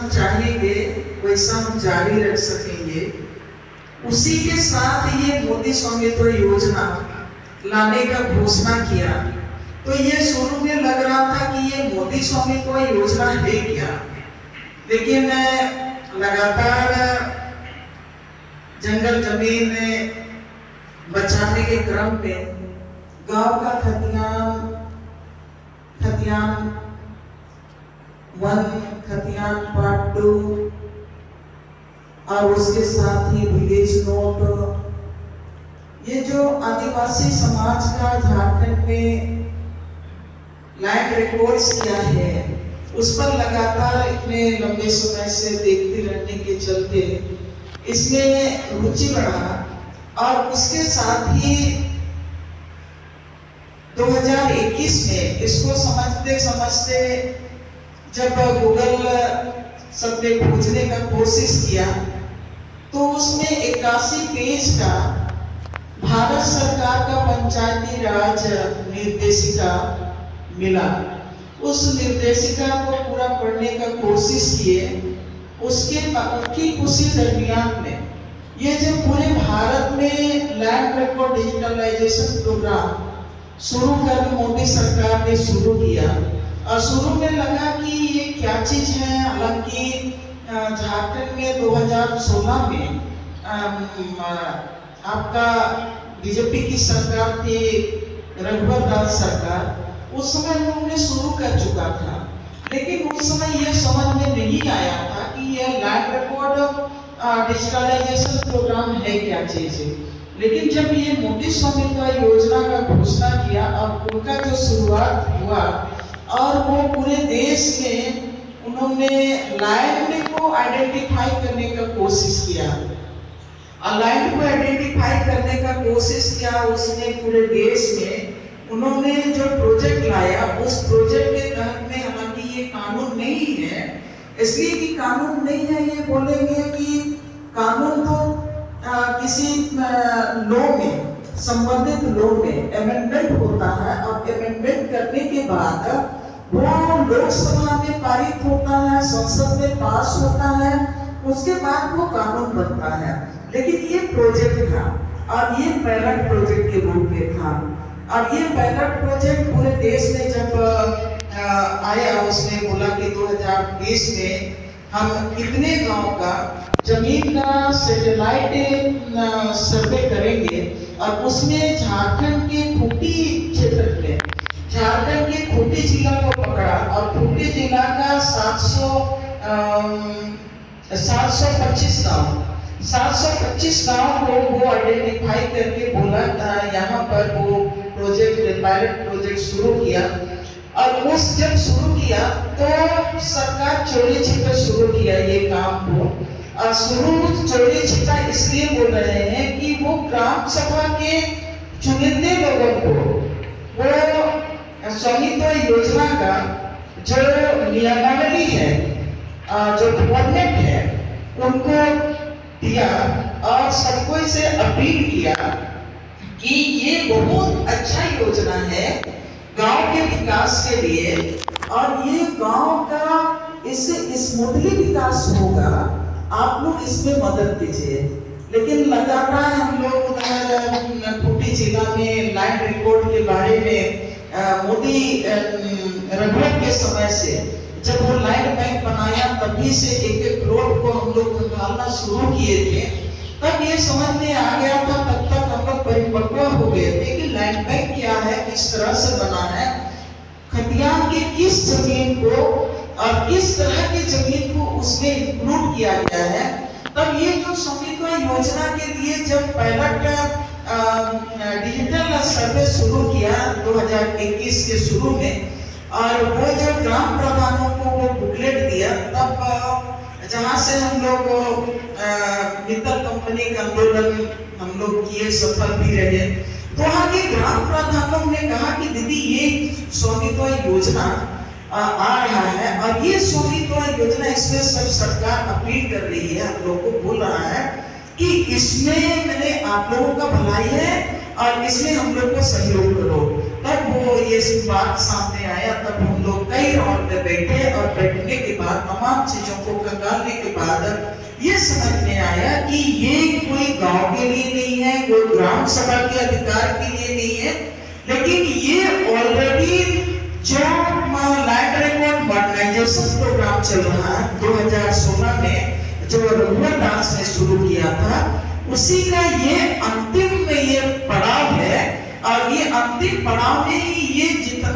हम चाहेंगे वैसा हम जारी रख सकेंगे। उसी के साथ ये मोदी स्वामित्व योजना लाने का घोषणा किया। तो ये शुरू में लग रहा था कि ये मोदी स्वामित्व योजना है क्या, लेकिन लगातार जंगल जमीन बचाने के क्रम में गांव का खतियान वन, खतियान पार्ट 2 और उसके साथ ही विलेज नोट, ये जो आदिवासी समाज का झारखंड में लैंड रिकॉर्ड्स किया है, उस पर लगातार इतने लंबे समय से देखते रहने के चलते इसमें रुचि बढ़ा। और उसके साथ ही 2021 में इसको समझते समझते जब गूगल सबने खोजने का कोशिश किया तो उसमें 81 पेज का भारत सरकार का पंचायती राज निर्देशिका मिला। उस निर्देशिका को पूरा पढ़ने का कोशिश किए। उनकी उसी दरमियान में ये जो पूरे भारत में लैंड रिकॉर्ड डिजिटलाइजेशन प्रोग्राम शुरू कर मोदी सरकार ने शुरू किया। और शुरू में लगा कि ये क्या चीज है, हालांकि झारखंड में 2016 में आपका बीजेपी की सरकार थी, रघुवर दास सरकार, उस समय उन्होंने शुरू कर चुका था। लेकिन उस समय यह समझ में नहीं आया था कि यह लैंड रिकॉर्ड डिजिटलाइजेशन प्रोग्राम है क्या चीज है। लेकिन जब ये मोदी स्वामित्व योजना का घोषणा किया और उनका जो शुरुआत हुआ और वो पूरे देश में उन्होंने लैंड को आइडेंटिफाई करने का कोशिश किया। लैंड को आइडेंटिफाई करने का कोशिश किया, उसने पूरे देश में उन्होंने जो प्रोजेक्ट लाया, उस प्रोजेक्ट के तहत में, हालांकि ये कानून नहीं है, इसलिए कि कानून नहीं है ये बोलेंगे कि कानून तो किसी लॉ में, संबंधित लॉ में अमेंडमेंट होता है और अमेंडमेंट करने के बाद वो लोकसभा में पारित होता है, संसद में पास होता है, उसके बाद वो कानून बनता है। लेकिन ये प्रोजेक्ट था और ये पायलट प्रोजेक्ट के रूप में था। और ये पायलट प्रोजेक्ट पूरे देश में जब आया, उसने बोला कि 2020 में हम इतने गांव का जमीन का सैटेलाइट सर्वे करेंगे और उसमें झारखंड के खूंटी क्षेत्र में, झारखंड के खूंटी जिला को पकड़ा और खूंटी जिला का 725 गांव को वो आइडेंटिफाई करके बोला था, यहाँ पर वो प्रोजेक्ट, पायलट प्रोजेक्ट शुरू किया। और उस जब शुरू किया तो सरकार चोरी छिपे शुरू किया ये काम को। और शुरू चोरी छिपा इसलिए बोल रहे हैं कि वो ग्राम सभा के चुनिंदे लोगों को वो स्वामित्व योजना का जो नियमावली है, जो गवर्नमेंट है, उनको दिया और सबको इसे अपील किया कि ये बहुत अच्छा योजना है गांव के विकास के लिए और ये गांव का इससे स्मूथली विकास होगा, आप लोग इसमें मदद कीजिए। लेकिन लगातार हम लोग उधर खूंटी जिला में लैंड रिकॉर्ड के बारे में मोदी रघुवर के समय से जब वो लैंड बैंक बनाया तभी से एक करोड़ को हम लोग निकालना शुरू किए थे, तब ये समझ में आ गया था, तब तक हम लोग परिपक्व हो गए थे कि लैंड बैंक क्या है, किस तरह से बना है, खतियान के किस जमीन को और किस तरह की जमीन को उसमें इंक्लूड किया गया है। तब ये जो स्वामित्व योजना के लिए जब पायलट डिजिटल सर्वे शुरू किया 2021 के शुरू में, और वो जो ग्राम प्रधानों को वो बुकलेट दिया, तब जहाँ से हम लोग मित्तल कंपनी का आंदोलन हम लोग किए, सफल भी रहे, तो वहाँ के ग्राम प्रधानों ने कहा कि दीदी ये स्वामित्व योजना आ रहा है और ये स्वामित्व योजना, इसमें सब सरकार अपील कर रही है, हम लोगों को बोल रहा है कि इसमें मैंने आप लोगों का भलाई है और इसमें हम लोग को सहयोग करो। तब वो ये बात सामने आया, तब हम लोग कई राउंड में बैठे और बैठने के बाद तमाम चीजों को खंगालने के बाद ये समझ में आया कि ये कोई गांव के लिए नहीं है, कोई ग्राम सभा के अधिकार के लिए नहीं है, लेकिन ये ऑलरेडी जो लैंड रिकॉर्ड मॉडर्नाइजेशन प्रोग्राम चल रहा है 2016 में जो रघुवर दास ने शुरू किया था, उसी का ये अंतिम में ये पड़ाव है। और ये अंतिम पड़ाव में ये जितना